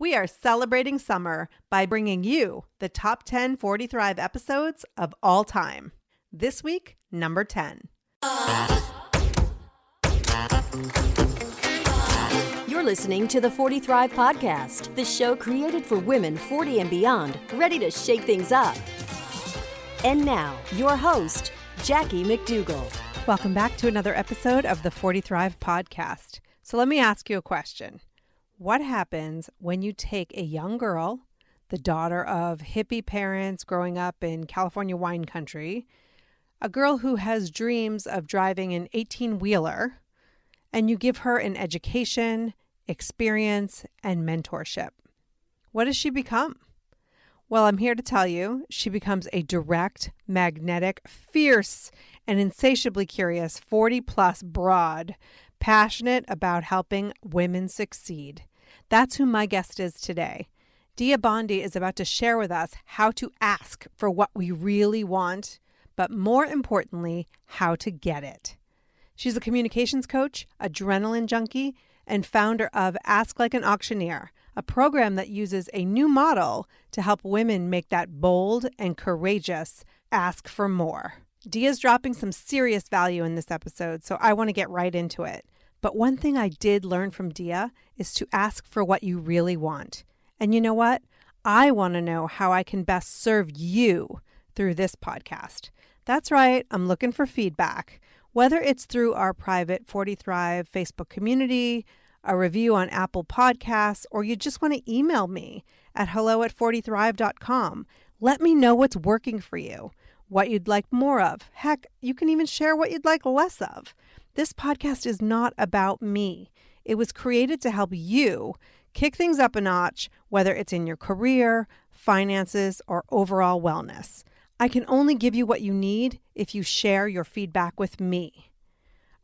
We are celebrating summer by bringing you the top 10 40 Thrive episodes of all time. This week, number 10. You're listening to the 40 Thrive podcast, the show created for women 40 and beyond, ready to shake things up. And now, your host, Jackie McDougall. Welcome back to another episode of the 40 Thrive podcast. So let me ask you a question. What happens when you take a young girl, the daughter of hippie parents growing up in California wine country, a girl who has dreams of driving an 18-wheeler, and you give her an education, experience, and mentorship? What does she become? Well, I'm here to tell you, she becomes a direct, magnetic, fierce, and insatiably curious 40-plus broad, passionate about helping women succeed. That's who my guest is today. Dia Bondi is about to share with us how to ask for what we really want, but more importantly, how to get it. She's a communications coach, adrenaline junkie, and founder of Ask Like an Auctioneer, a program that uses a new model to help women make that bold and courageous ask for more. Dia's dropping some serious value in this episode, so I want to get right into it. But one thing I did learn from Dia is to ask for what you really want. And you know what? I want to know how I can best serve you through this podcast. That's right, I'm looking for feedback. Whether it's through our private 40 Thrive Facebook community, a review on Apple Podcasts, or you just want to email me at hello@40thrive.com. Let me know what's working for you, what you'd like more of. Heck, you can even share what you'd like less of. This podcast is not about me. It was created to help you kick things up a notch, whether it's in your career, finances, or overall wellness. I can only give you what you need if you share your feedback with me.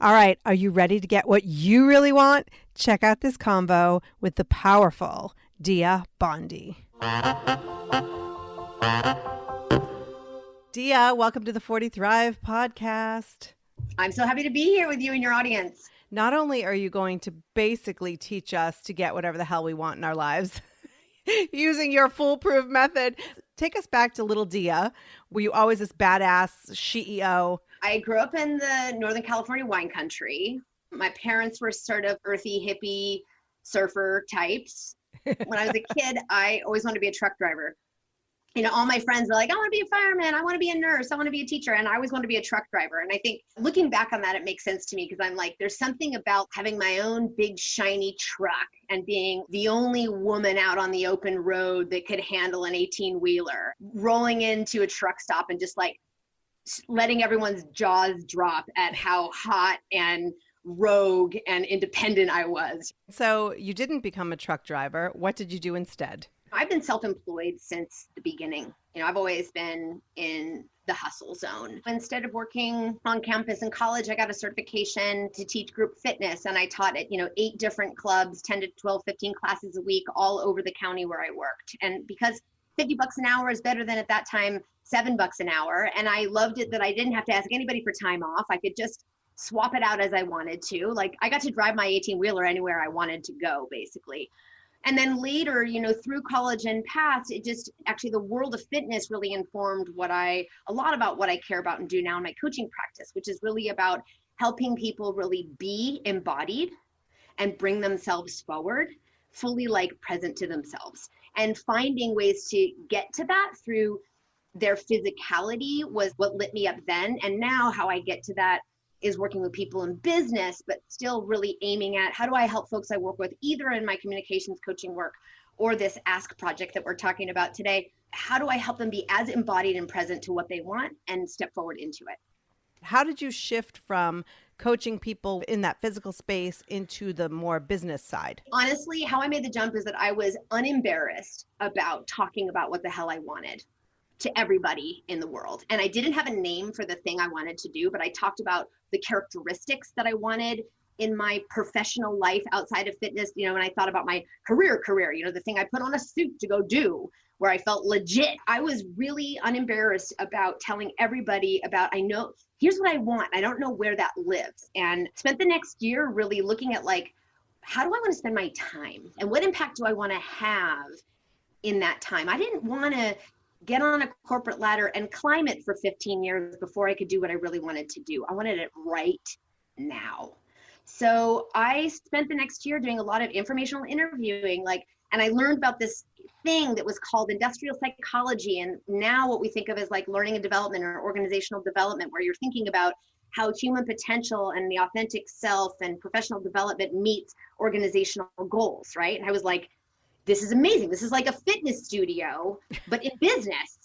All right, are you ready to get what you really want? Check out this convo with the powerful Dia Bondi. Dia, welcome to the 40 Thrive podcast. I'm so happy to be here with you and your audience. Not only are you going to basically teach us to get whatever the hell we want in our lives using your foolproof method, take us back to little Dia. Were you always this badass CEO? I grew up in the Northern California wine country. My parents were sort of earthy, hippie, surfer types. When I was a kid, I always wanted to be a truck driver. You know, all my friends were like, I want to be a fireman, I want to be a nurse, I want to be a teacher, and I always wanted to be a truck driver. And I think looking back on that, it makes sense to me because I'm like, there's something about having my own big shiny truck and being the only woman out on the open road that could handle an 18-wheeler, rolling into a truck stop and just like letting everyone's jaws drop at how hot and rogue and independent I was. So you didn't become a truck driver. What did you do instead? I've been self-employed since the beginning. You know, I've always been in the hustle zone. Instead of working on campus in college, I got a certification to teach group fitness. And I taught at, 8 different clubs, 10 to 12, 15 classes a week, all over the county where I worked. And because $50 an hour is better than at that time, $7 an hour. And I loved it that I didn't have to ask anybody for time off. I could just swap it out as I wanted to. Like I got to drive my 18-wheeler anywhere I wanted to go, basically. And then later, through college and past, it just actually the world of fitness really informed a lot about what I care about and do now in my coaching practice, which is really about helping people really be embodied and bring themselves forward, fully like present to themselves, and finding ways to get to that through their physicality was what lit me up then. And now how I get to that is working with people in business, but still really aiming at how do I help folks I work with either in my communications coaching work or this Ask project that we're talking about today. How do I help them be as embodied and present to what they want and step forward into it? How did you shift from coaching people in that physical space into the more business side? Honestly, how I made the jump is that I was unembarrassed about talking about what the hell I wanted to everybody in the world. And I didn't have a name for the thing I wanted to do, but I talked about the characteristics that I wanted in my professional life outside of fitness, when I thought about my career, the thing I put on a suit to go do, where I felt legit. I was really unembarrassed about telling everybody about, here's what I want. I don't know where that lives. And spent the next year really looking at how do I want to spend my time? And what impact do I want to have in that time? I didn't want to get on a corporate ladder and climb it for 15 years before I could do what I really wanted to do. I wanted it right now. So I spent the next year doing a lot of informational interviewing, and I learned about this thing that was called industrial psychology. And now what we think of as like learning and development or organizational development, where you're thinking about how human potential and the authentic self and professional development meets organizational goals, right? And I was like, this is amazing. This is like a fitness studio, but in business.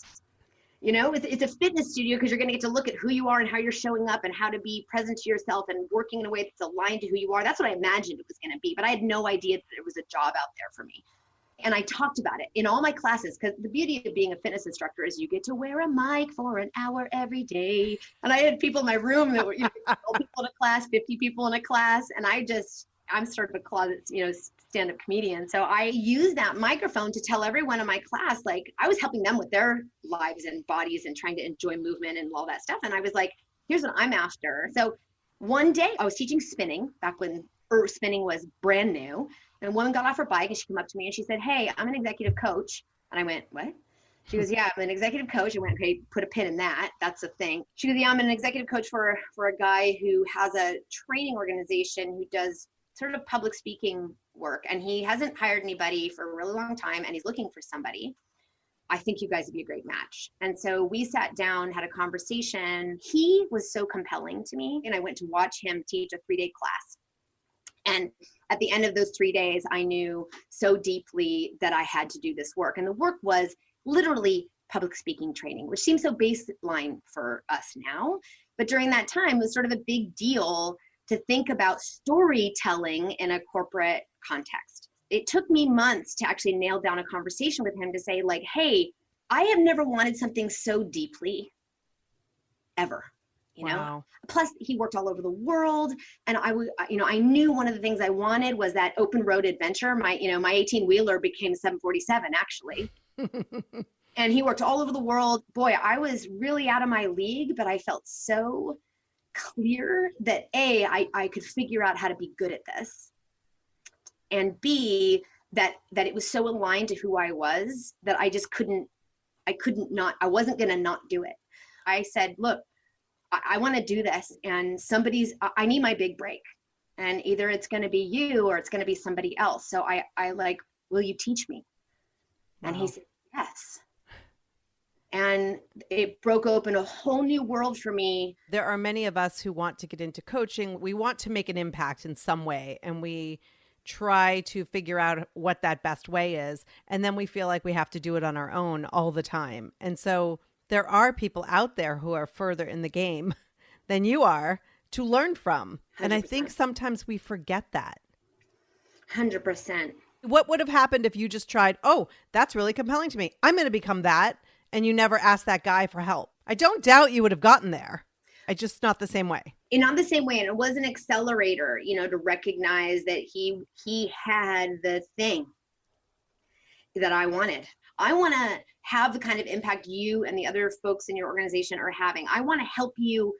It's a fitness studio because you're going to get to look at who you are and how you're showing up and how to be present to yourself and working in a way that's aligned to who you are. That's what I imagined it was going to be, but I had no idea that there was a job out there for me. And I talked about it in all my classes, because the beauty of being a fitness instructor is you get to wear a mic for an hour every day. And I had people in my room that were 12 people in a class, 50 people in a class. And I'm sort of a closet, stand-up comedian. So I used that microphone to tell everyone in my class, I was helping them with their lives and bodies and trying to enjoy movement and all that stuff. And I was like, here's what I'm after. So one day I was teaching spinning back when spinning was brand new. And a woman got off her bike and she came up to me and she said, "Hey, I'm an executive coach." And I went, "What?" She goes, "Yeah, I'm an executive coach." I went, "Okay, put a pin in that. That's a thing." She goes, "Yeah, I'm an executive coach for a guy who has a training organization who does sort of public speaking work. And he hasn't hired anybody for a really long time and he's looking for somebody. I think you guys would be a great match." And so we sat down, had a conversation. He was so compelling to me. And I went to watch him teach a 3-day class. And at the end of those 3 days, I knew so deeply that I had to do this work. And the work was literally public speaking training, which seems so baseline for us now. But during that time, it was sort of a big deal to think about storytelling in a corporate context. It took me months to actually nail down a conversation with him to say, hey, I have never wanted something so deeply ever. Wow. Plus he worked all over the world. And I knew one of the things I wanted was that open road adventure. My 18-wheeler became 747 actually. And he worked all over the world. Boy, I was really out of my league, but I felt so clear that I could figure out how to be good at this. And B, that it was so aligned to who I was that I wasn't going to not do it. I said, look, I want to do this, and I need my big break, and either it's going to be you or it's going to be somebody else. So I will you teach me? Wow. And he said, yes. And it broke open a whole new world for me. There are many of us who want to get into coaching. We want to make an impact in some way, and we try to figure out what that best way is. And then we feel like we have to do it on our own all the time. And so there are people out there who are further in the game than you are to learn from. 100%. And I think sometimes we forget that. 100%. What would have happened if you just tried, oh, that's really compelling to me, I'm going to become that, and you never asked that guy for help? I don't doubt you would have gotten there. I just not the same way. Not the same way. And it was an accelerator, to recognize that he had the thing that I wanted. I want to have the kind of impact you and the other folks in your organization are having. I want to help you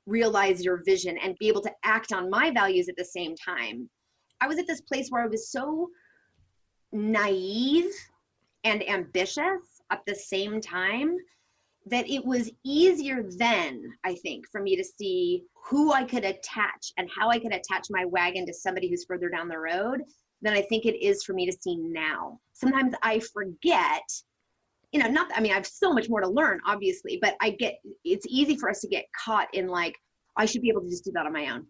realize your vision and be able to act on my values at the same time. I was at this place where I was so naive and ambitious at the same time that it was easier then, I think, for me to see who I could attach and how I could attach my wagon to somebody who's further down the road than I think it is for me to see now. Sometimes I forget, I have so much more to learn, obviously, but it's easy for us to get caught in I should be able to just do that on my own.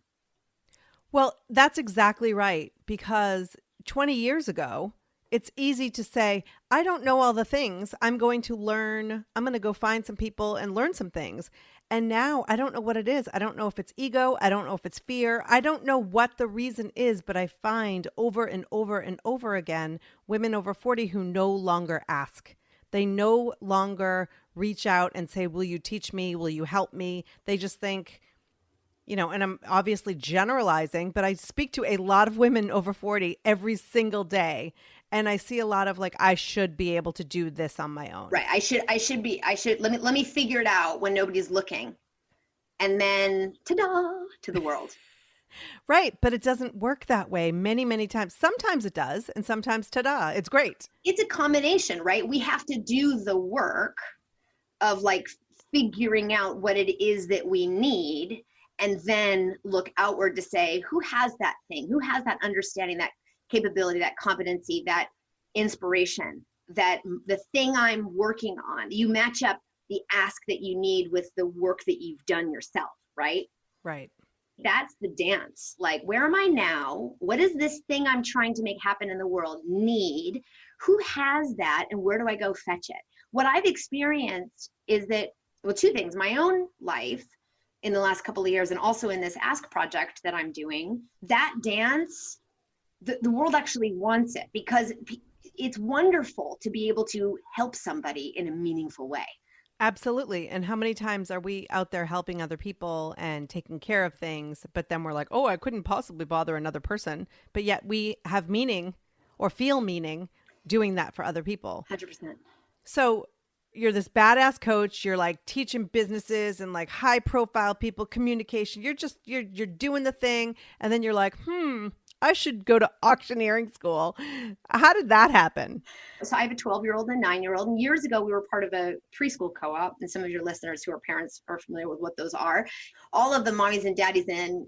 Well, that's exactly right. Because 20 years ago, it's easy to say, I don't know all the things. I'm going to learn. I'm going to go find some people and learn some things. And now I don't know what it is. I don't know if it's ego. I don't know if it's fear. I don't know what the reason is, but I find over and over and over again, women over 40 who no longer ask. They no longer reach out and say, will you teach me? Will you help me? They just think, and I'm obviously generalizing, but I speak to a lot of women over 40 every single day. And I see a lot of I should be able to do this on my own. Right. I should, let me figure it out when nobody's looking. And then ta-da, to the world. Right. But it doesn't work that way many, many times. Sometimes it does. And sometimes, ta-da, it's great. It's a combination, right? We have to do the work of like figuring out what it is that we need, and then look outward to say, who has that thing? Who has that understanding, that capability, that competency, that inspiration, that the thing I'm working on? You match up the ask that you need with the work that you've done yourself, right? Right. That's the dance. Like, where am I now? What is this thing I'm trying to make happen in the world need? Who has that? And where do I go fetch it? What I've experienced is that, well, two things: my own life in the last couple of years, and also in this Ask project that I'm doing, that dance, the world actually wants it, because it's wonderful to be able to help somebody in a meaningful way. Absolutely. And how many times are we out there helping other people and taking care of things, but then we're like, oh, I couldn't possibly bother another person. But yet we have meaning or feel meaning doing that for other people. 100%. So you're this badass coach. You're like teaching businesses and like high profile people communication. You're doing the thing. And then you're like, I should go to auctioneering school. How did that happen? So I have a 12-year-old and a 9-year-old. And years ago, we were part of a preschool co-op. And some of your listeners who are parents are familiar with what those are. All of the mommies and daddies and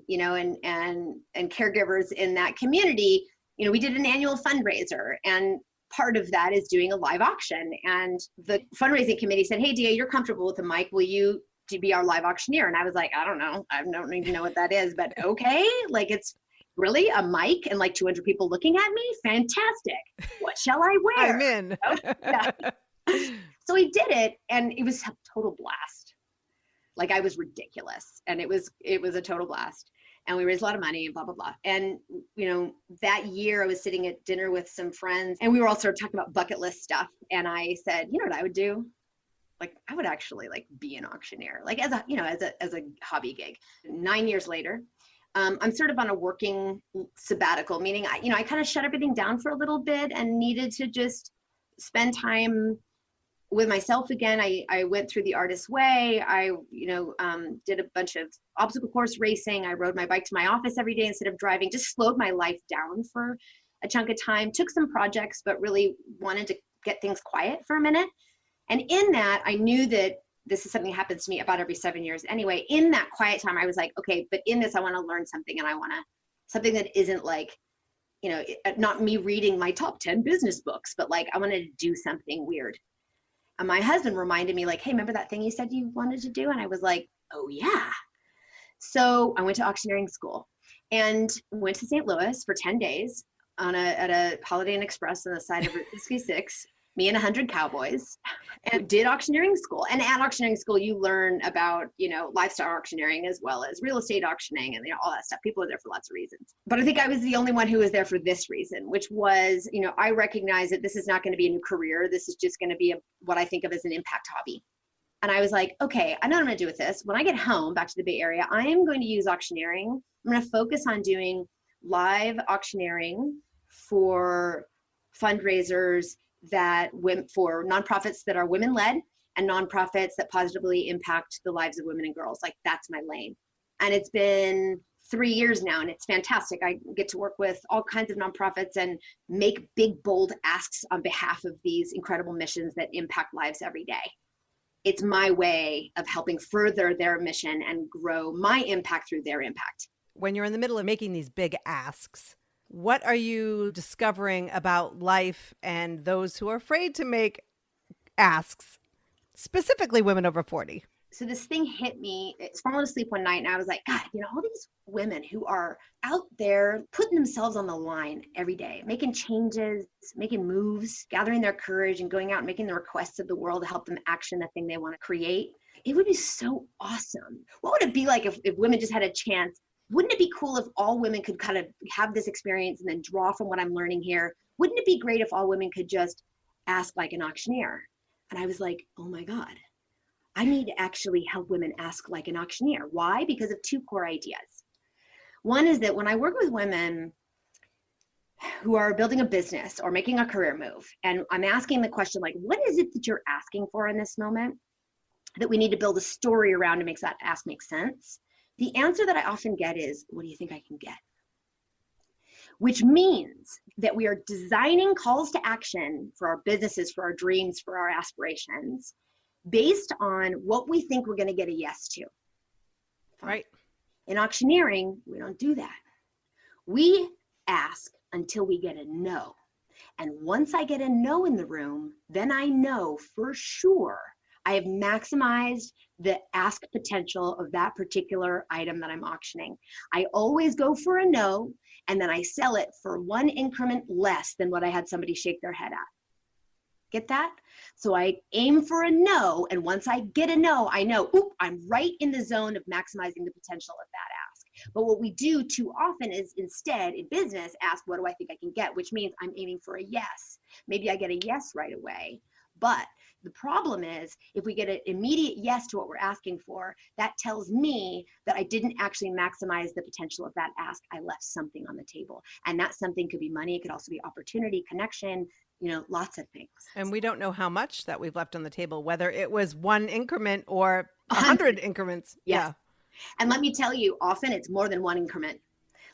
caregivers in that community, we did an annual fundraiser. And part of that is doing a live auction. And the fundraising committee said, hey, Dia, you're comfortable with the mic. Will you be our live auctioneer? And I was like, I don't know. I don't even know what that is, but okay. Like, it's really a mic and like 200 people looking at me? Fantastic. What shall I wear? I'm in. Yeah. So we did it, and it was a total blast. Like, I was ridiculous, and it was a total blast. And we raised a lot of money and blah, blah, blah. And, that year I was sitting at dinner with some friends, and we were all sort of talking about bucket list stuff. And I said, you know what I would do? Like, I would actually like be an auctioneer, like as a hobby gig. 9 years later, I'm sort of on a working sabbatical, meaning I kind of shut everything down for a little bit and needed to just spend time with myself again. I went through the artist's way. I, did a bunch of obstacle course racing. I rode my bike to my office every day instead of driving, just slowed my life down for a chunk of time, took some projects, but really wanted to get things quiet for a minute. And in that, I knew that this is something that happens to me about every 7 years anyway. In that quiet time, I was like, okay, but in this, I want to learn something, and I want to, something that isn't like, not me reading my top 10 business books, but like, I wanted to do something weird. And my husband reminded me, like, hey, remember that thing you said you wanted to do? And I was like, oh yeah. So I went to auctioneering school and went to St. Louis for 10 days at a Holiday Inn Express on the side of Route 66. Me and 100 cowboys, and did auctioneering school. And at auctioneering school, you learn about, lifestyle auctioneering as well as real estate auctioning and all that stuff. People are there for lots of reasons. But I think I was the only one who was there for this reason, which was, I recognize that this is not going to be a new career. This is just going to be what I think of as an impact hobby. And I was like, okay, I know what I'm going to do with this. When I get home back to the Bay Area, I am going to use auctioneering. I'm going to focus on doing live auctioneering for fundraisers for nonprofits that are women-led and nonprofits that positively impact the lives of women and girls. Like, that's my lane. And it's been 3 years now, and it's fantastic. I get to work with all kinds of nonprofits and make big, bold asks on behalf of these incredible missions that impact lives every day. It's my way of helping further their mission and grow my impact through their impact. When you're in the middle of making these big asks, what are you discovering about life and those who are afraid to make asks, specifically women over 40? So this thing hit me. It's falling asleep one night, and I was like, God, all these women who are out there putting themselves on the line every day, making changes, making moves, gathering their courage and going out and making the requests of the world to help them action the thing they want to create. It would be so awesome. What would it be like if women just had a chance? Wouldn't it be cool if all women could kind of have this experience and then draw from what I'm learning here? Wouldn't it be great if all women could just ask like an auctioneer? And I was like, oh my God, I need to actually help women ask like an auctioneer. Why? Because of two core ideas. One is that when I work with women who are building a business or making a career move, and I'm asking the question, like, what is it that you're asking for in this moment that we need to build a story around to make that ask make sense? The answer that I often get is, what do you think I can get? Which means that we are designing calls to action for our businesses, for our dreams, for our aspirations, based on what we think we're going to get a yes to. Right. In auctioneering, we don't do that. We ask until we get a no. And once I get a no in the room, then I know for sure I have maximized the ask potential of that particular item that I'm auctioning. I always go for a no, and then I sell it for one increment less than what I had somebody shake their head at. Get that? So I aim for a no, and once I get a no, I know, oop, I'm right in the zone of maximizing the potential of that ask. But what we do too often is instead in business ask, what do I think I can get? Which means I'm aiming for a yes. Maybe I get a yes right away, but the problem is if we get an immediate yes to what we're asking for, that tells me that I didn't actually maximize the potential of that ask. I left something on the table, and that something could be money. It could also be opportunity, connection, lots of things. And we don't know how much that we've left on the table, whether it was one increment or 100 increments. Yes. Yeah. And let me tell you, often it's more than one increment.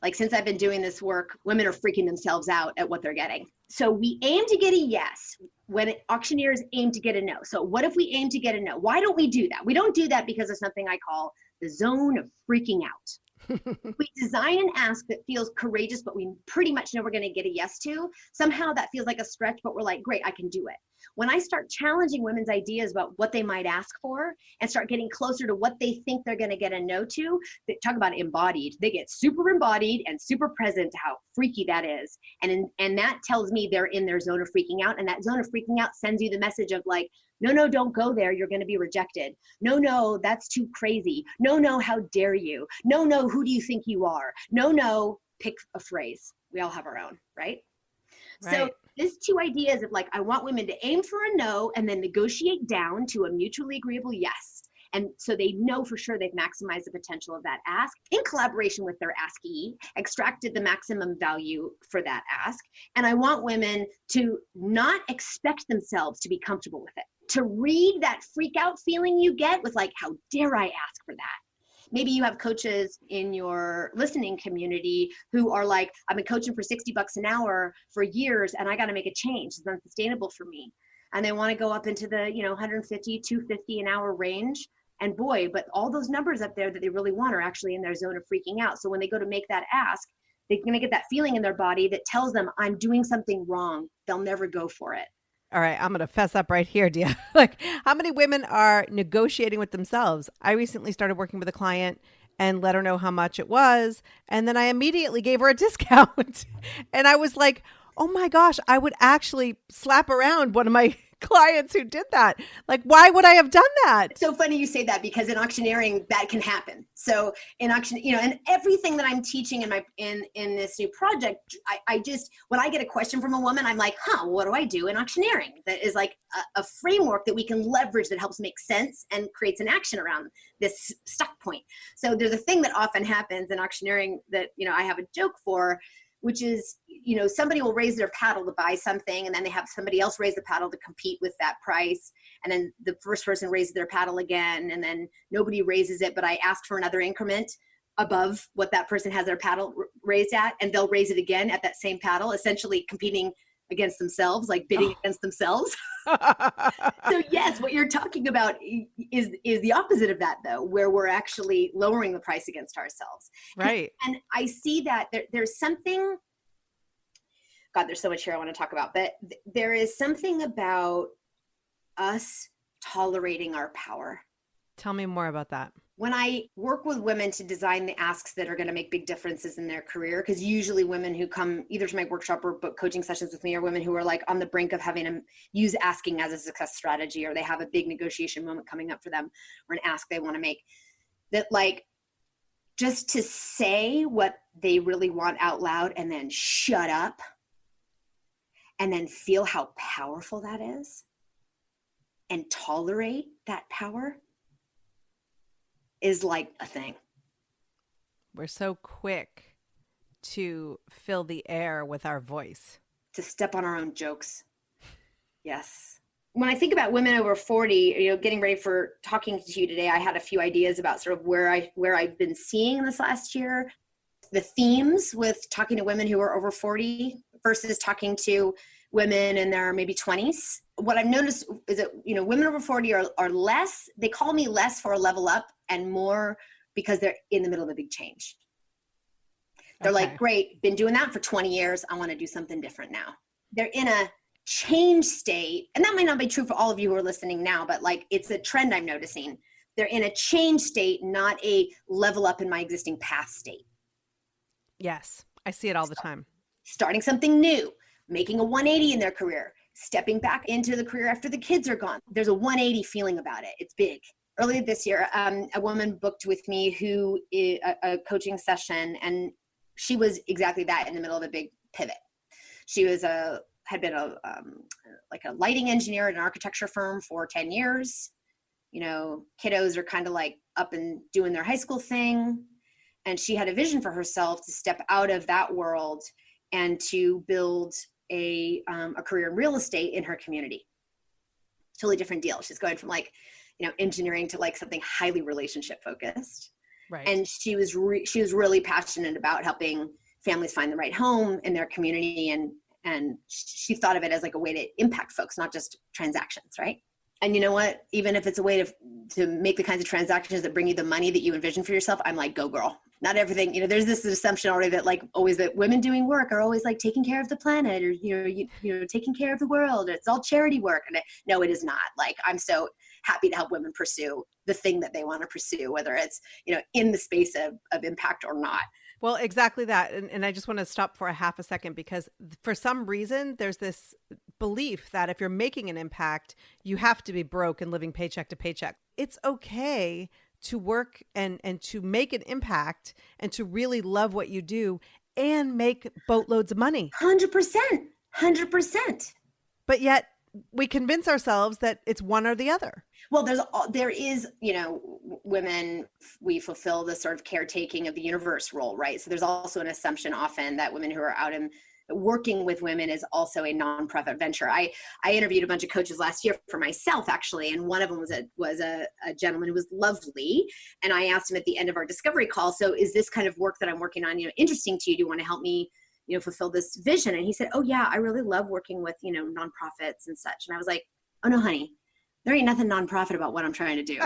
Like since I've been doing this work, women are freaking themselves out at what they're getting. So we aim to get a yes when auctioneers aim to get a no. So what if we aim to get a no? Why don't we do that? We don't do that because of something I call the zone of freaking out. We design an ask that feels courageous, but we pretty much know we're going to get a yes to. Somehow that feels like a stretch, but we're like, great, I can do it. When I start challenging women's ideas about what they might ask for and start getting closer to what they think they're going to get a no to, they talk about embodied. They get super embodied and super present to how freaky that is. And that tells me they're in their zone of freaking out. And that zone of freaking out sends you the message of like, no, don't go there. You're going to be rejected. No, that's too crazy. No, how dare you? No, who do you think you are? No, pick a phrase. We all have our own, right? So there's two ideas of like, I want women to aim for a no and then negotiate down to a mutually agreeable yes. And so they know for sure they've maximized the potential of that ask in collaboration with their askee, extracted the maximum value for that ask. And I want women to not expect themselves to be comfortable with it, to read that freak out feeling you get with like, how dare I ask for that? Maybe you have coaches in your listening community who are like, I've been coaching for $60 an hour for years and I got to make a change. It's unsustainable for me. And they want to go up into the, 150, 250 an hour range. And boy, but all those numbers up there that they really want are actually in their zone of freaking out. So when they go to make that ask, they're going to get that feeling in their body that tells them I'm doing something wrong. They'll never go for it. All right, I'm going to fess up right here, Dia. Like, how many women are negotiating with themselves? I recently started working with a client and let her know how much it was. And then I immediately gave her a discount. And I was like, oh my gosh, I would actually slap around one of my clients who did that. Like, why would I have done that? It's so funny you say that because in auctioneering, that can happen. So in auction, and everything that I'm teaching in this new project, I just, when I get a question from a woman, I'm like, what do I do in auctioneering? That is like a framework that we can leverage that helps make sense and creates an action around this stuck point. So there's a thing that often happens in auctioneering that, I have a joke for, which is, somebody will raise their paddle to buy something and then they have somebody else raise the paddle to compete with that price. And then the first person raises their paddle again and then nobody raises it, but I ask for another increment above what that person has their paddle raised at, and they'll raise it again at that same paddle, essentially competing against themselves, like bidding against themselves. So yes, what you're talking about is the opposite of that though, where we're actually lowering the price against ourselves. Right. And I see that there's something, God, there's so much here I want to talk about, but there is something about us tolerating our power. Tell me more about that. When I work with women to design the asks that are going to make big differences in their career, because usually women who come either to my workshop or book coaching sessions with me are women who are like on the brink of having to use asking as a success strategy, or they have a big negotiation moment coming up for them or an ask they want to make, that like just to say what they really want out loud and then shut up and then feel how powerful that is and tolerate that power is like a thing. We're so quick to fill the air with our voice. To step on our own jokes. Yes. when I think about women over 40, getting ready for talking to you today, I had a few ideas about sort of where I've been seeing this last year, the themes with talking to women who are over 40 versus talking to women in their maybe 20s. What I've noticed is that, women over 40 are less, they call me less for a level up and more because they're in the middle of a big change. They're like, great, been doing that for 20 years. I want to do something different now. They're in a change state. And that might not be true for all of you who are listening now, but like, it's a trend I'm noticing. They're in a change state, not a level up in my existing path state. Yes, I see it all the time. Starting something new, making a 180 in their career, stepping back into the career after the kids are gone. There's a 180 feeling about it. It's big. Earlier this year, a woman booked with me who a coaching session, and she was exactly that, in the middle of a big pivot. She was had been like a lighting engineer at an architecture firm for 10 years. Kiddos are kind of like up and doing their high school thing. And she had a vision for herself to step out of that world and to build a career in real estate in her community. Totally different deal. She's going from engineering to like something highly relationship focused. Right. And she was really passionate about helping families find the right home in their community. And she thought of it as like a way to impact folks, not just transactions. Right. And you know what, even if it's a way to make the kinds of transactions that bring you the money that you envision for yourself, I'm like, go girl. Not everything, there's this assumption already that like always that women doing work are always like taking care of the planet or, taking care of the world. It's all charity work. And no, it is not. Like, I'm so happy to help women pursue the thing that they want to pursue, whether it's, in the space of impact or not. Well, exactly that. And I just want to stop for a half a second, because for some reason, there's this belief that if you're making an impact, you have to be broke and living paycheck to paycheck. It's okay to work and to make an impact and to really love what you do and make boatloads of money. 100%. But yet we convince ourselves that it's one or the other. Well, there is, women, we fulfill the sort of caretaking of the universe role, right? So there's also an assumption often that women who are out and working with women is also a nonprofit venture. I interviewed a bunch of coaches last year for myself, actually, and one of them was a gentleman who was lovely. And I asked him at the end of our discovery call, so is this kind of work that I'm working on, interesting to you? Do you want to help me, fulfill this vision? And he said, oh yeah, I really love working with, nonprofits and such. And I was like, oh no, honey, there ain't nothing nonprofit about what I'm trying to do.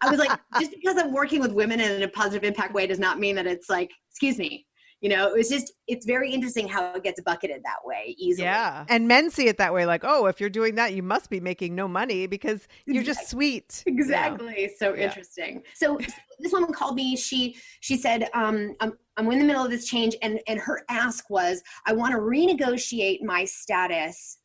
I was like, just because I'm working with women in a positive impact way does not mean that it's like, excuse me. It's very interesting how it gets bucketed that way easily. Yeah. And men see it that way. Like, oh, if you're doing that, you must be making no money because you're just sweet. Exactly. Yeah. So interesting. So this woman called me. She said, I'm in the middle of this change. And her ask was, I want to renegotiate my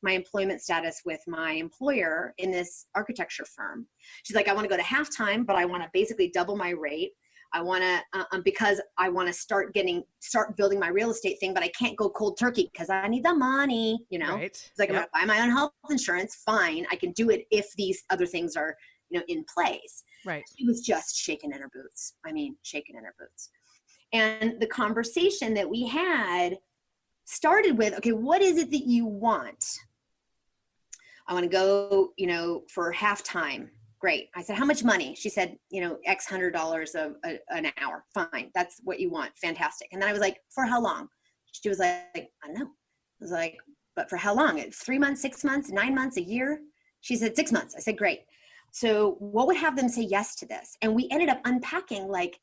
employment status with my employer in this architecture firm. She's like, I want to go to halftime, but I want to basically double my rate. I want to, because I want to start building my real estate thing, but I can't go cold turkey because I need the money, Right. It's like, I'm going to buy my own health insurance. Fine. I can do it if these other things are, in place. Right. She was just shaking in her boots. And the conversation that we had started with, okay, what is it that you want? I want to go, for halftime. Great. I said, how much money? She said, X $100 an hour. Fine. That's what you want. Fantastic. And then I was like, for how long? She was like, I don't know. I was like, but for how long? It's 3 months, 6 months, 9 months, a year? She said 6 months. I said, great. So what would have them say yes to this? And we ended up unpacking like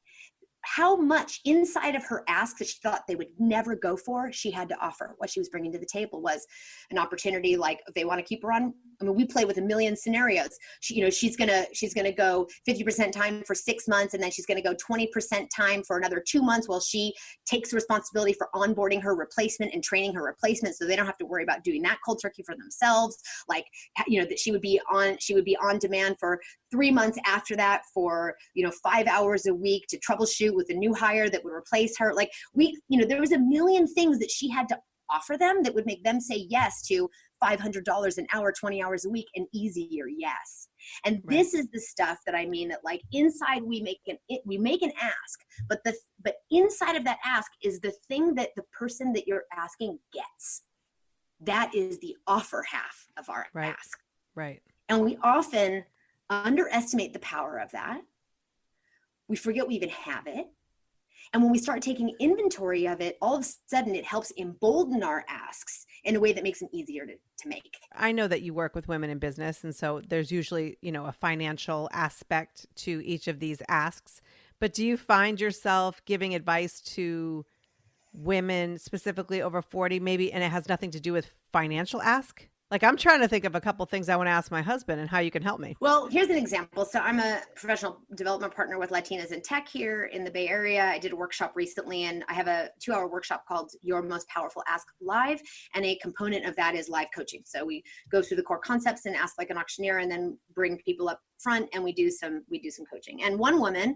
how much inside of her ask that she thought they would never go for, she had to offer. What she was bringing to the table was an opportunity. Like if they want to keep her on, we play with a million scenarios. She's gonna go 50% time for 6 months, and then she's gonna go 20% time for another 2 months while she takes responsibility for onboarding her replacement and training her replacement, so they don't have to worry about doing that cold turkey for themselves. Like, that she would be on demand for 3 months after that for 5 hours a week to troubleshoot with a new hire that would replace her. Like there was a million things that she had to offer them that would make them say yes to $500 an hour, 20 hours a week, an easier yes. And right. This is the stuff that I mean, that like inside we make an ask, but inside of that ask is the thing that the person that you're asking gets. That is the offer half of our right. ask. Right. And we often underestimate the power of that. We forget we even have it. And when we start taking inventory of it, all of a sudden it helps embolden our asks in a way that makes them easier to make. I know that you work with women in business, and so there's usually, a financial aspect to each of these asks. But do you find yourself giving advice to women specifically over 40, maybe, and it has nothing to do with financial ask? Like, I'm trying to think of a couple things I want to ask my husband and how you can help me. Well, here's an example. So I'm a professional development partner with Latinas in Tech here in the Bay Area. I did a workshop recently, and I have a 2-hour workshop called Your Most Powerful Ask Live. And a component of that is live coaching. So we go through the core concepts and ask like an auctioneer, and then bring people up front and we do some coaching. And one woman,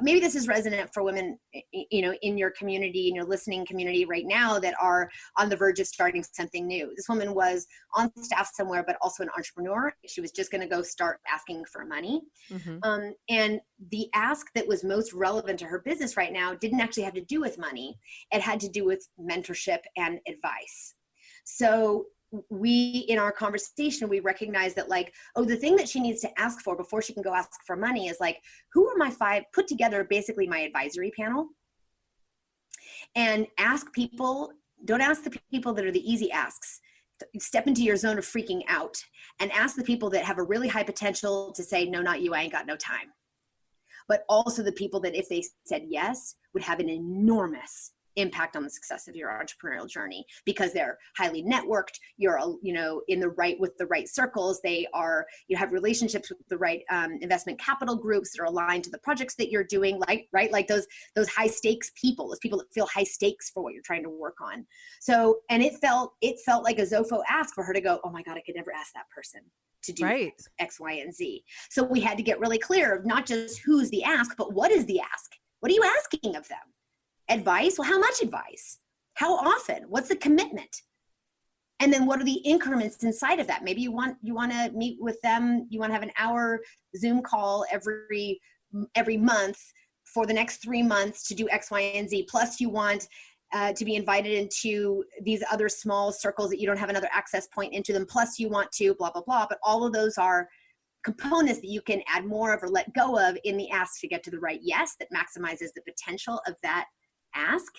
maybe this is resonant for women, in your community, in your listening community right now that are on the verge of starting something new. This woman was on staff somewhere, but also an entrepreneur. She was just going to go start asking for money. Mm-hmm. And the ask that was most relevant to her business right now didn't actually have to do with money. It had to do with mentorship and advice. So we, in our conversation, we recognize that the thing that she needs to ask for before she can go ask for money is who are my 5, put together basically my advisory panel, and ask people, don't ask the people that are the easy asks. Step into your zone of freaking out and ask the people that have a really high potential to say, no, not you, I ain't got no time. But also the people that if they said yes, would have an enormous impact on the success of your entrepreneurial journey, because they're highly networked. You're, with the right circles. They are, have relationships with the right investment capital groups that are aligned to the projects that you're doing. Like those high stakes people, those people that feel high stakes for what you're trying to work on. So, and it felt like a Zofo ask for her to go, oh my God, I could never ask that person to do right. X, Y, and Z. So we had to get really clear of not just who's the ask, but what is the ask? What are you asking of them? Advice? Well, how much advice? How often? What's the commitment? And then what are the increments inside of that? Maybe you want to meet with them. You want to have an hour Zoom call every month for the next 3 months to do X, Y, and Z. Plus you want to be invited into these other small circles that you don't have another access point into them. Plus you want to blah, blah, blah. But all of those are components that you can add more of or let go of in the ask to get to the right yes that maximizes the potential of that ask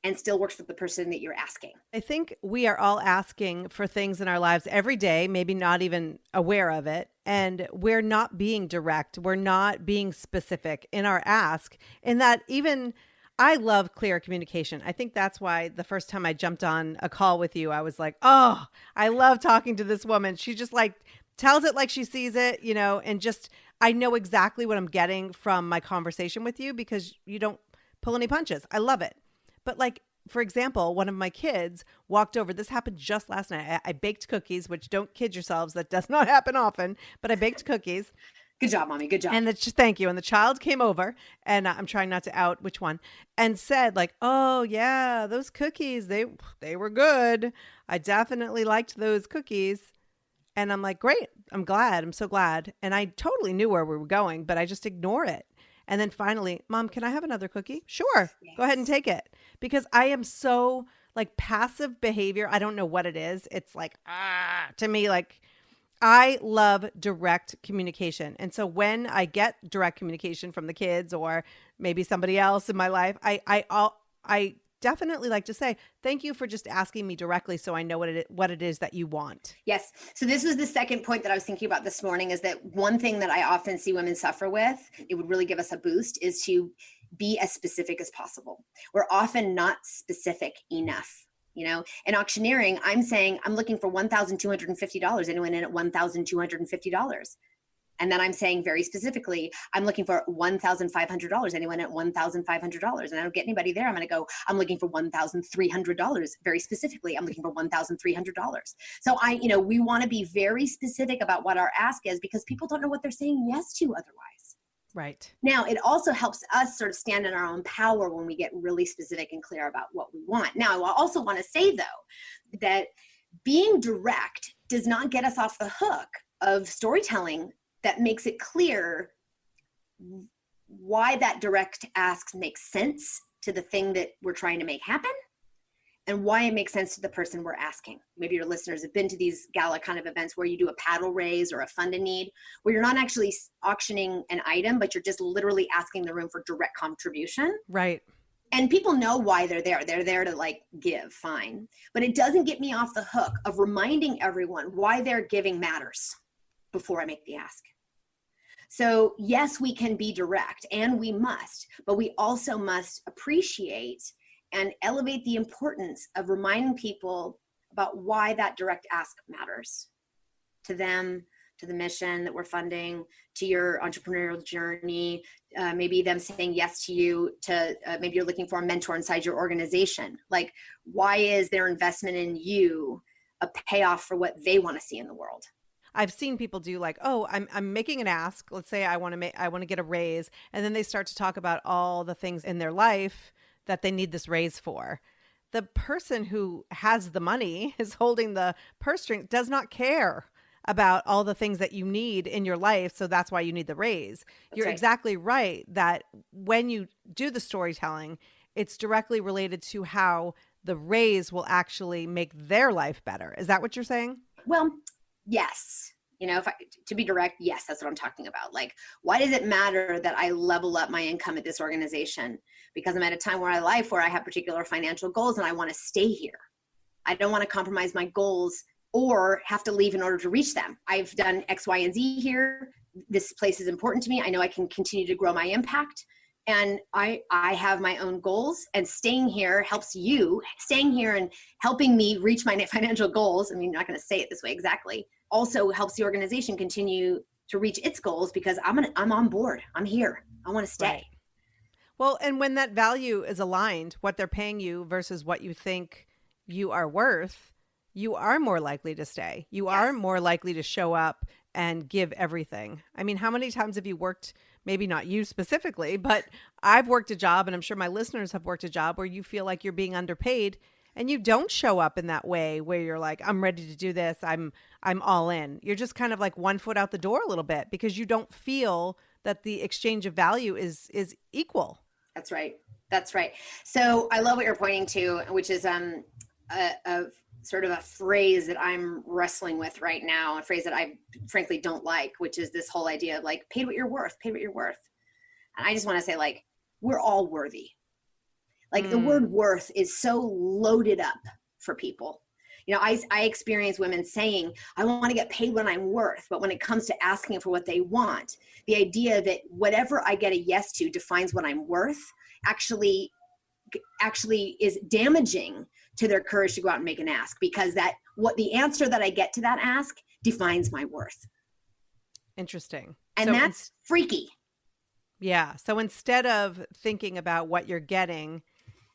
and still works with the person that you're asking. I think we are all asking for things in our lives every day, maybe not even aware of it. And we're not being direct. We're not being specific in our ask. And that even, I love clear communication. I think that's why the first time I jumped on a call with you, I was like, oh, I love talking to this woman. She just tells it like she sees it, and just, I know exactly what I'm getting from my conversation with you because you don't pull any punches. I love it. But for example, one of my kids walked over. This happened just last night. I baked cookies, which don't kid yourselves. That does not happen often, but I baked cookies. Good job, Mommy. Good job. And thank you. And the child came over, and I'm trying not to out which one, and said oh yeah, those cookies, they were good. I definitely liked those cookies. And I'm like, great. I'm glad. I'm so glad. And I totally knew where we were going, but I just ignore it. And then finally, Mom, can I have another cookie? Sure. Yes. Go ahead and take it. Because I am so passive behavior. I don't know what it is. It's to me, I love direct communication. And so when I get direct communication from the kids or maybe somebody else in my life, I definitely like to say, thank you for just asking me directly so I know what it is that you want. Yes. So this was the second point that I was thinking about this morning, is that one thing that I often see women suffer with, it would really give us a boost, is to be as specific as possible. We're often not specific enough. In auctioneering, I'm saying I'm looking for $1,250. Anyone in at $1,250? And then I'm saying very specifically, I'm looking for $1,500. Anyone at $1,500? And I don't get anybody there. I'm going to go, I'm looking for $1,300. Very specifically, I'm looking for $1,300. So we want to be very specific about what our ask is, because people don't know what they're saying yes to otherwise. Right. Now, it also helps us sort of stand in our own power when we get really specific and clear about what we want. Now, I also want to say, though, that being direct does not get us off the hook of storytelling that makes it clear why that direct ask makes sense to the thing that we're trying to make happen, and why it makes sense to the person we're asking. Maybe your listeners have been to these gala kind of events where you do a paddle raise or a fund in need, where you're not actually auctioning an item, but you're just literally asking the room for direct contribution. Right. And people know why they're there. They're there to like give, fine. But it doesn't get me off the hook of reminding everyone why their giving matters before I make the ask. So yes, we can be direct, and we must, but we also must appreciate and elevate the importance of reminding people about why that direct ask matters to them, to the mission that we're funding, to your entrepreneurial journey, maybe them saying yes to you, to maybe you're looking for a mentor inside your organization. Like, why is their investment in you a payoff for what they want to see in the world? I've seen people do like, oh, I'm making an ask. Let's say I want to get a raise. And then they start to talk about all the things in their life that they need this raise for. The person who has the money, is holding the purse string, does not care about all the things that you need in your life. So that's why you need the raise. You're right. Exactly right that when you do the storytelling, it's directly related to how the raise will actually make their life better. Is that what you're saying? Well, yes. To be direct, yes, that's what I'm talking about. Like, why does it matter that I level up my income at this organization? Because I'm at a time in my life where I have particular financial goals and I want to stay here. I don't want to compromise my goals or have to leave in order to reach them. I've done X, Y, and Z here. This place is important to me. I know I can continue to grow my impact. And I have my own goals, and staying here helps you. Staying here and helping me reach my financial goals, I mean, I'm not going to say it this way exactly, also helps the organization continue to reach its goals because I'm on board. I'm here. I want to stay. Right. Well, and when that value is aligned, what they're paying you versus what you think you are worth, you are more likely to stay. You are more likely to show up and give everything. I mean, how many times have you worked, maybe not you specifically, but I've worked a job, and I'm sure my listeners have worked a job where you feel like you're being underpaid and you don't show up in that way where you're like, I'm ready to do this. I'm all in. You're just kind of like one foot out the door a little bit because you don't feel that the exchange of value is equal. That's right. That's right. So I love what you're pointing to, which is a sort of a phrase that I'm wrestling with right now, a phrase that I frankly don't like, which is this whole idea of like, paid what you're worth, paid what you're worth. And I just want to say, like, we're all worthy. Like the word worth is so loaded up for people. I experience women saying, I want to get paid what I'm worth. But when it comes to asking for what they want, the idea that whatever I get a yes to defines what I'm worth actually is damaging to their courage to go out and make an ask, because what the answer that I get to that ask defines my worth. Interesting. And so that's freaky. Yeah. So instead of thinking about what you're getting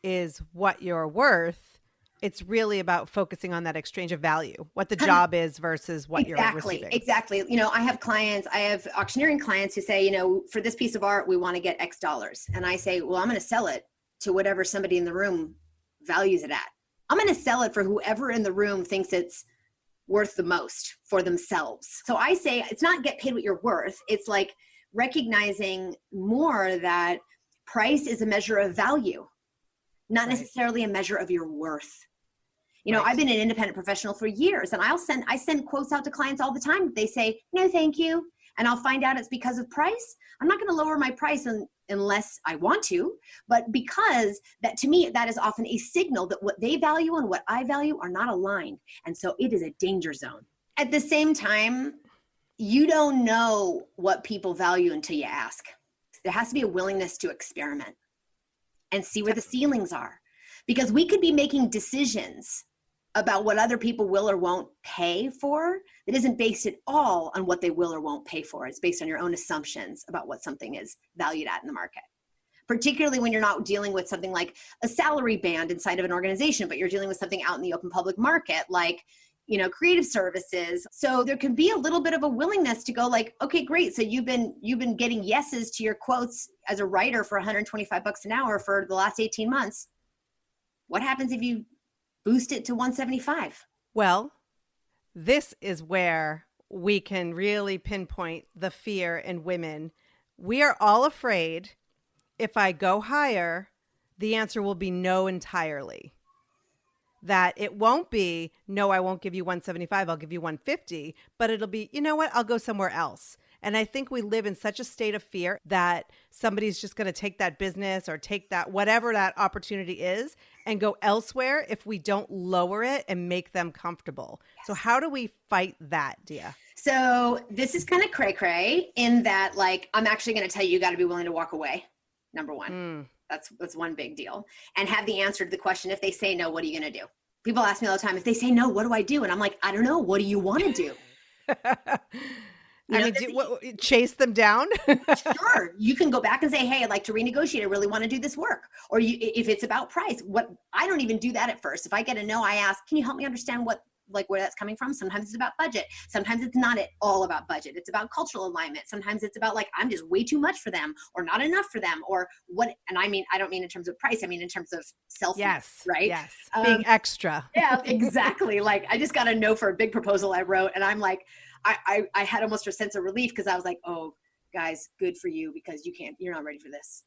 is what you're worth, it's really about focusing on that exchange of value, what the job is versus what you're receiving. Exactly. I have auctioneering clients who say, for this piece of art, we want to get X dollars. And I say, well, I'm going to sell it to whatever somebody in the room values it at. I'm going to sell it for whoever in the room thinks it's worth the most for themselves. So I say it's not get paid what you're worth. It's like recognizing more that price is a measure of value, not necessarily a measure of your worth. I've been an independent professional for years, and I send quotes out to clients all the time. They say, no, thank you. And I'll find out it's because of price. I'm not going to lower my price unless I want to, but because that, to me, that is often a signal that what they value and what I value are not aligned. And so it is a danger zone. At the same time, you don't know what people value until you ask. There has to be a willingness to experiment and see where the ceilings are, because we could be making decisions about what other people will or won't pay for that isn't based at all on what they will or won't pay for. It's based on your own assumptions about what something is valued at in the market, particularly when you're not dealing with something like a salary band inside of an organization, but you're dealing with something out in the open public market, like, creative services. So there can be a little bit of a willingness to go like, okay, great. So you've been getting yeses to your quotes as a writer for $125 an hour for the last 18 months. What happens if you boost it to 175? Well, this is where we can really pinpoint the fear in women. We are all afraid if I go higher, the answer will be no entirely. that it won't be, no, I won't give you 175, I'll give you 150, but it'll be, you know what, I'll go somewhere else. And I think we live in such a state of fear that somebody's just going to take that business or take that, whatever that opportunity is, and go elsewhere if we don't lower it and make them comfortable. Yes. So how do we fight that, Dia? So this is kind of cray-cray in that, like, I'm actually going to tell you, you got to be willing to walk away. Number one. That's one big deal. And have the answer to the question. If they say no, what are you going to do? People ask me all the time, if they say no, what do I do? And I'm like, I don't know. What do you want to do? Chase them down? Sure. You can go back and say, hey, I'd like to renegotiate. I really want to do this work. Or if it's about price, I don't even do that at first. If I get a no, I ask, can you help me understand where that's coming from? Sometimes it's about budget. Sometimes it's not at all about budget. It's about cultural alignment. Sometimes it's about like, I'm just way too much for them or not enough for them or what. And I don't mean in terms of price. I mean, in terms of self. Yes. Right. Yes. Being extra. Yeah, exactly. Like I just got a no for a big proposal I wrote. And I'm like, I had almost a sense of relief because I was like, oh guys, good for you because you're not ready for this.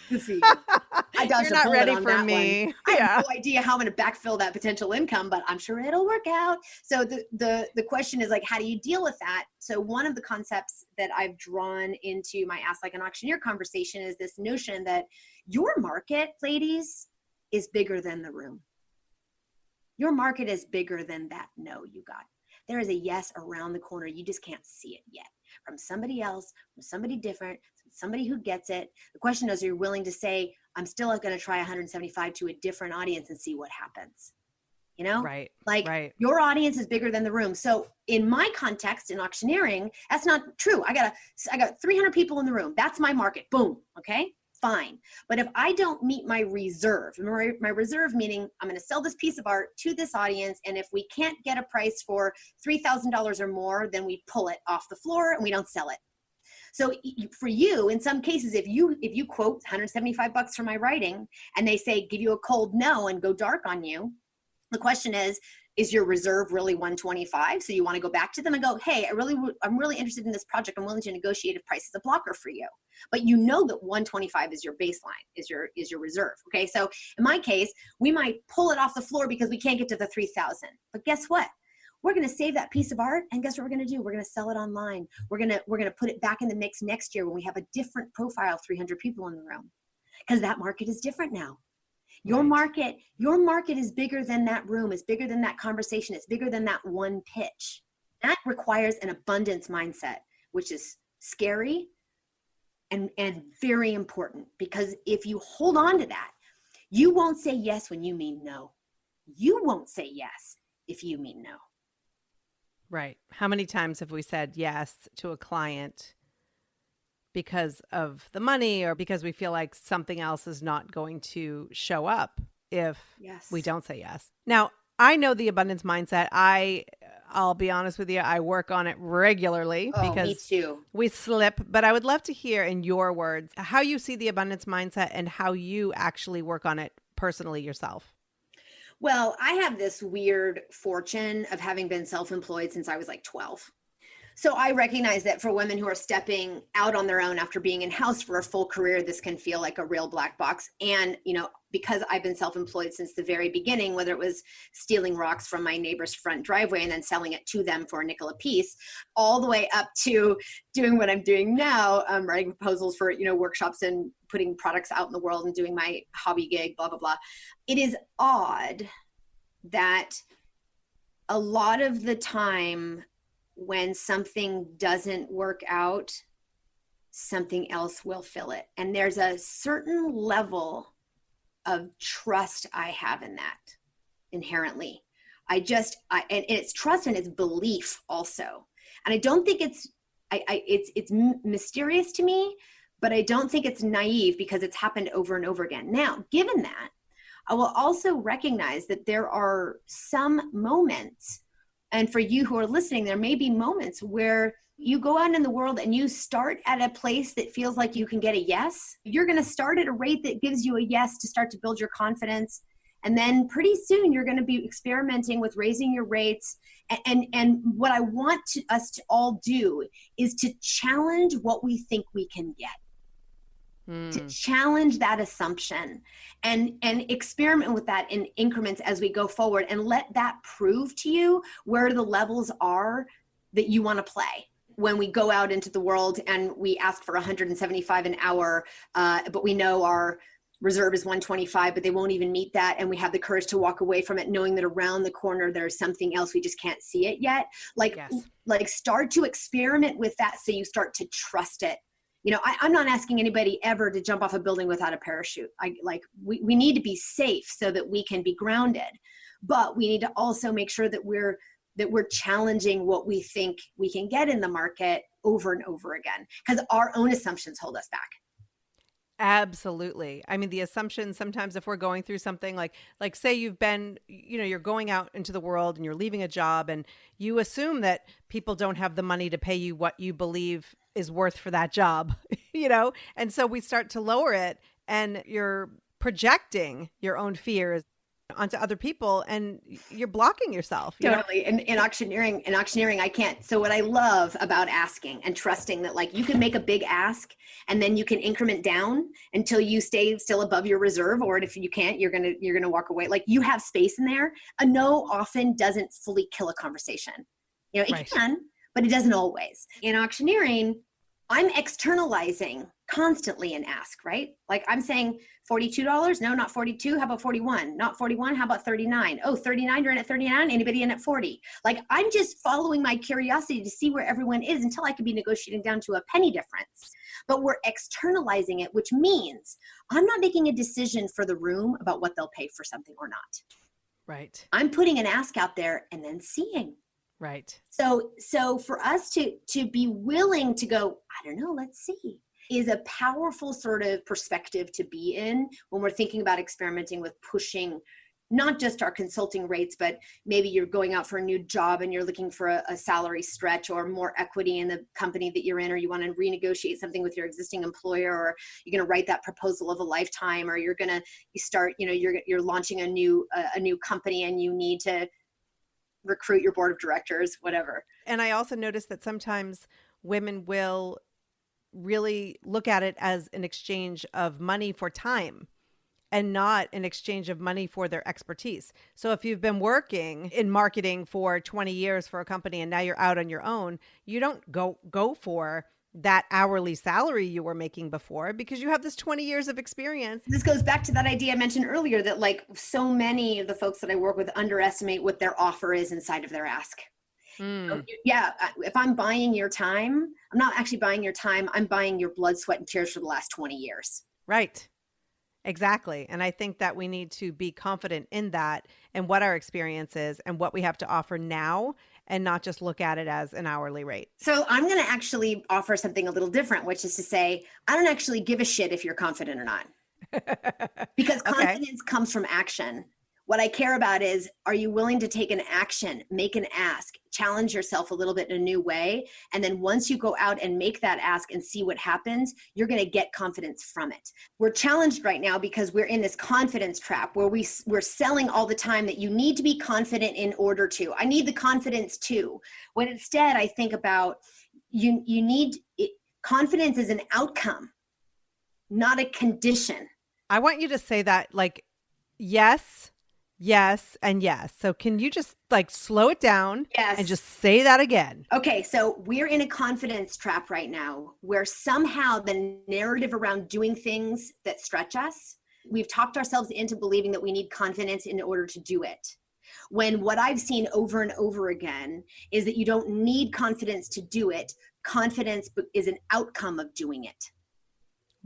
Good for you. I dodged You're not ready on for that me. One. I have no idea how I'm going to backfill that potential income, but I'm sure it'll work out. So the question is like, how do you deal with that? So one of the concepts that I've drawn into my Ask Like an Auctioneer conversation is this notion that your market, ladies, is bigger than the room. Your market is bigger than that no you got. There is a yes around the corner. You just can't see it yet. From somebody else, from somebody different, somebody who gets it. The question is, are you willing to say, I'm still going to try 175 to a different audience and see what happens? You know? Right. Like your audience is bigger than the room. So in my context in auctioneering, that's not true. I got 300 people in the room. That's my market. Boom. Okay. Fine. But if I don't meet my reserve meaning I'm going to sell this piece of art to this audience. And if we can't get a price for $3,000 or more, then we pull it off the floor and we don't sell it. So for you, in some cases, if you quote $175 for my writing and they say, give you a cold no and go dark on you, the question is your reserve really 125? So you want to go back to them and go, hey, I'm really interested in this project. I'm willing to negotiate if price is a blocker for you. But you know that 125 is your baseline, is your reserve. Okay. So in my case, we might pull it off the floor because we can't get to the 3,000. But guess what? We're going to save that piece of art. And guess what we're going to do? We're going to sell it online. We're going to put it back in the mix next year when we have a different profile, 300 people in the room, because that market is different now. Your market is bigger than that room, is bigger than that conversation. It's bigger than that one pitch. That requires an abundance mindset, which is scary and very important, because if you hold on to that, you won't say yes when you mean no. You won't say yes if you mean no. Right. How many times have we said yes to a client because of the money or because we feel like something else is not going to show up if we don't say yes? Now, I know the abundance mindset. I'll be honest with you, I work on it regularly because me too. We slip, but I would love to hear in your words how you see the abundance mindset and how you actually work on it personally yourself. Well, I have this weird fortune of having been self-employed since I was like 12. So I recognize that for women who are stepping out on their own after being in-house for a full career, this can feel like a real black box. And, because I've been self-employed since the very beginning, whether it was stealing rocks from my neighbor's front driveway and then selling it to them for a nickel a piece, all the way up to doing what I'm doing now, writing proposals for, workshops and putting products out in the world and doing my hobby gig, blah, blah, blah. It is odd that a lot of the time when something doesn't work out, something else will fill it. And there's a certain level of trust I have in that inherently. And it's trust and it's belief also. And I don't think it's mysterious to me, but I don't think it's naive because it's happened over and over again. Now, given that, I will also recognize that there are some moments, and for you who are listening, there may be moments where you go out in the world and you start at a place that feels like you can get a yes. You're going to start at a rate that gives you a yes to start to build your confidence. And then pretty soon you're going to be experimenting with raising your rates. And what I want us to all do is to challenge what we think we can get. to challenge that assumption and experiment with that in increments as we go forward, and let that prove to you where the levels are that you want to play. When we go out into the world and we ask for 175 an hour, but we know our reserve is 125, but they won't even meet that. And we have the courage to walk away from it, knowing that around the corner, there's something else. We just can't see it yet. Like start to experiment with that. So you start to trust it. You know, I'm not asking anybody ever to jump off a building without a parachute. We need to be safe so that we can be grounded, but we need to also make sure that we're challenging what we think we can get in the market over and over again, because our own assumptions hold us back. Absolutely. I mean, the assumption sometimes, if we're going through something like say you've been, you're going out into the world and you're leaving a job and you assume that people don't have the money to pay you what you believe is worth for that job, and so we start to lower it, and you're projecting your own fears onto other people and you're blocking yourself. Totally. In auctioneering, I can't. So what I love about asking and trusting that you can make a big ask and then you can increment down until you stay still above your reserve, or if you can't, you're going to walk away. You have space in there. A no often doesn't fully kill a conversation. It Right. can, but it doesn't always. In auctioneering, I'm externalizing constantly an ask, right? I'm saying $42? No, not 42. How about 41? Not 41. How about 39? Oh, 39, you're in at 39. Anybody in at 40? I'm just following my curiosity to see where everyone is until I could be negotiating down to a penny difference. But we're externalizing it, which means I'm not making a decision for the room about what they'll pay for something or not. Right. I'm putting an ask out there and then seeing. Right. So for us to be willing to go, I don't know, let's see, is a powerful sort of perspective to be in when we're thinking about experimenting with pushing not just our consulting rates, but maybe you're going out for a new job and you're looking for a salary stretch or more equity in the company that you're in, or you want to renegotiate something with your existing employer, or you're going to write that proposal of a lifetime, or you're launching a new company and you need to recruit your board of directors, whatever. And I also noticed that sometimes women will really look at it as an exchange of money for time and not an exchange of money for their expertise. So if you've been working in marketing for 20 years for a company and now you're out on your own, you don't go for that hourly salary you were making before because you have this 20 years of experience. This goes back to that idea I mentioned earlier that so many of the folks that I work with underestimate what their offer is inside of their ask. So, if I'm buying your time, I'm not actually buying your time. I'm buying your blood, sweat, and tears for the last 20 years. Right. Exactly. And I think that we need to be confident in that and what our experience is and what we have to offer now, and not just look at it as an hourly rate. So I'm going to actually offer something a little different, which is to say, I don't actually give a shit if you're confident or not. Because confidence comes from action. What I care about is, are you willing to take an action, make an ask, challenge yourself a little bit in a new way? And then once you go out and make that ask and see what happens, you're going to get confidence from it. We're challenged right now because we're in this confidence trap where we're selling all the time that you need to be confident in order to. I need the confidence too. When instead I think about you need it, confidence is an outcome, not a condition. I want you to say that yes, yes, and yes. So can you just slow it down and just say that again? Okay. So we're in a confidence trap right now where somehow the narrative around doing things that stretch us, we've talked ourselves into believing that we need confidence in order to do it. When what I've seen over and over again is that you don't need confidence to do it. Confidence is an outcome of doing it.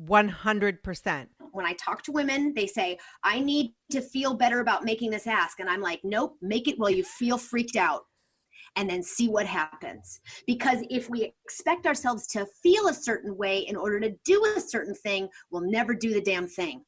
100%. When I talk to women, they say, I need to feel better about making this ask. And I'm like, nope, make it while you feel freaked out and then see what happens. Because if we expect ourselves to feel a certain way in order to do a certain thing, we'll never do the damn thing.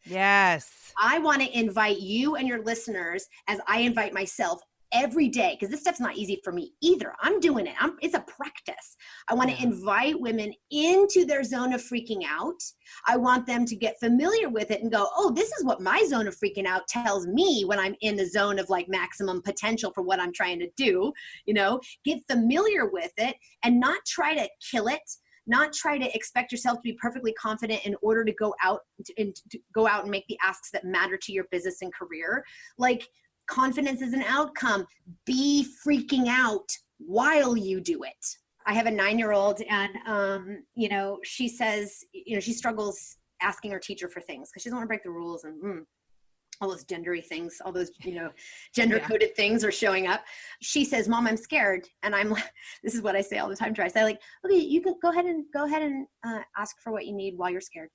Yes. I want to invite you and your listeners, as I invite myself every day, because this stuff's not easy for me either. I'm doing it. It's a practice. I want to invite women into their zone of freaking out. I want them to get familiar with it and go, oh, this is what my zone of freaking out tells me when I'm in the zone of maximum potential for what I'm trying to do. Get familiar with it and not try to kill it, not try to expect yourself to be perfectly confident in order to go out and make the asks that matter to your business and career. Like, confidence is an outcome. Be freaking out while you do it. I have a 9-year-old and, she says, she struggles asking her teacher for things because she doesn't want to break the rules and all those gendery things, all those, gender coded things are showing up. She says, Mom, I'm scared. And I'm like, this is what I say all the time to her. I say, like, okay, you can go ahead and ask for what you need while you're scared.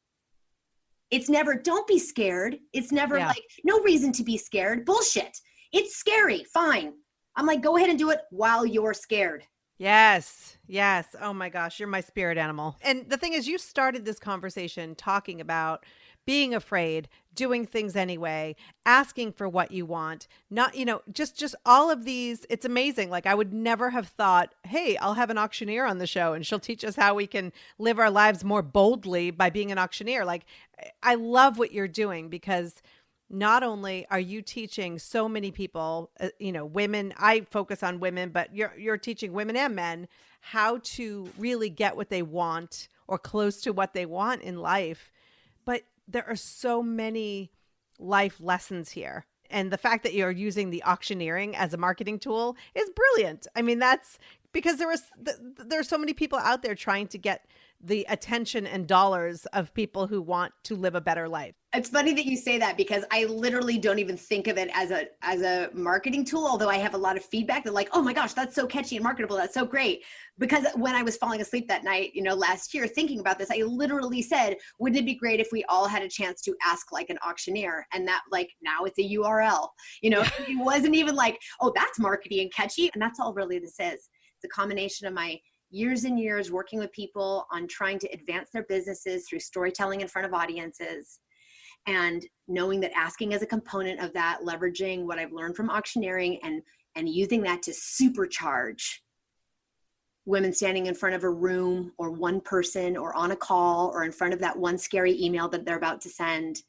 It's never, don't be scared. It's never like, no reason to be scared. Bullshit. It's scary. Fine. I'm like, go ahead and do it while you're scared. Yes. Yes. Oh my gosh. You're my spirit animal. And the thing is, you started this conversation talking about being afraid, doing things anyway, asking for what you want, not, just all of these. It's amazing. Like, I would never have thought, hey, I'll have an auctioneer on the show and she'll teach us how we can live our lives more boldly by being an auctioneer. Like, I love what you're doing because not only are you teaching so many people, women, I focus on women, but you're teaching women and men how to really get what they want or close to what they want in life. But there are so many life lessons here. And the fact that you're using the auctioneering as a marketing tool is brilliant. I mean, that's because there are so many people out there trying to get the attention and dollars of people who want to live a better life. It's funny that you say that because I literally don't even think of it as a marketing tool, although I have a lot of feedback that like, oh my gosh, that's so catchy and marketable. That's so great. Because when I was falling asleep that night, last year thinking about this, I literally said, wouldn't it be great if we all had a chance to ask like an auctioneer? And that, like, now it's a URL, it wasn't even like, oh, that's marketing and catchy. And that's all really this is. It's a combination of my years and years working with people on trying to advance their businesses through storytelling in front of audiences, and knowing that asking as a component of that, leveraging what I've learned from auctioneering and using that to supercharge women standing in front of a room or one person or on a call or in front of that one scary email that they're about to send,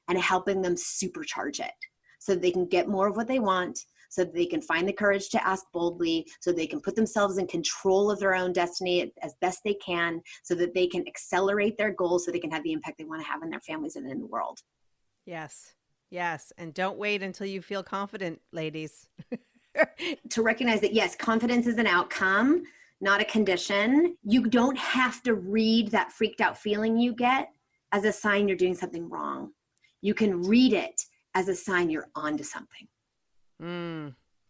and helping them supercharge it so that they can get more of what they want, so that they can find the courage to ask boldly, so they can put themselves in control of their own destiny as best they can, so that they can accelerate their goals, so they can have the impact they want to have in their families and in the world. Yes. Yes. And don't wait until you feel confident, ladies. To recognize that, yes, confidence is an outcome, not a condition. You don't have to read that freaked out feeling you get as a sign you're doing something wrong. You can read it as a sign you're onto something.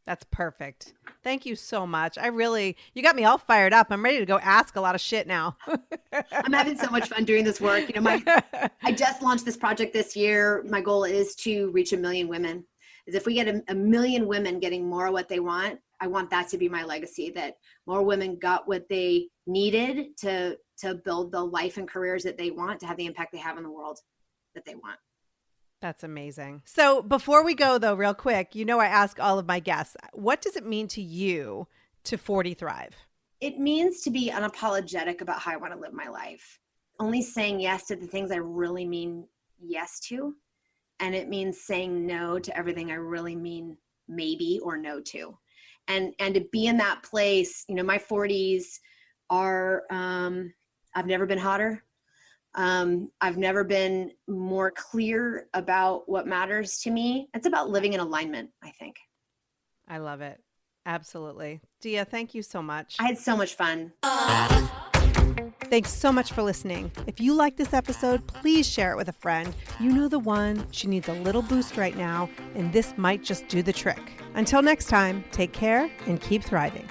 That's perfect. Thank you so much. You got me all fired up. I'm ready to go ask a lot of shit now. I'm having so much fun doing this work. I just launched this project this year. My goal is to reach 1 million women. If we get a million women getting more of what they want, I want that to be my legacy, that more women got what they needed to build the life and careers that they want, to have the impact they have in the world that they want. That's amazing. So before we go, though, real quick, I ask all of my guests, what does it mean to you to 40 Thrive? It means to be unapologetic about how I want to live my life. Only saying yes to the things I really mean yes to. And it means saying no to everything I really mean maybe or no to. And to be in that place, my 40s are, I've never been hotter. I've never been more clear about what matters to me. It's about living in alignment, I think. I love it. Absolutely. Dia, thank you so much. I had so much fun. Thanks so much for listening. If you like this episode, please share it with a friend. You know the one. She needs a little boost right now, and this might just do the trick. Until next time, take care and keep thriving.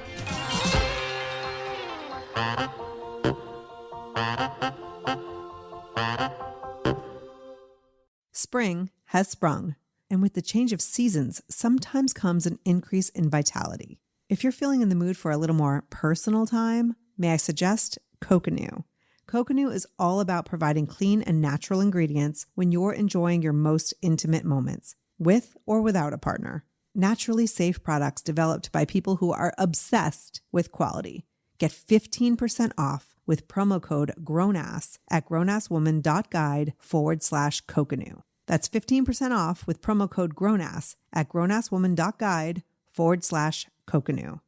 Spring has sprung, and with the change of seasons, sometimes comes an increase in vitality. If you're feeling in the mood for a little more personal time, may I suggest Coconut. Coconut is all about providing clean and natural ingredients when you're enjoying your most intimate moments, with or without a partner. Naturally safe products developed by people who are obsessed with quality. Get 15% off with promo code GROWNASS at grownasswoman.guide/Coconut. That's 15% off with promo code GROWNASS at grownasswoman.guide/Coconut.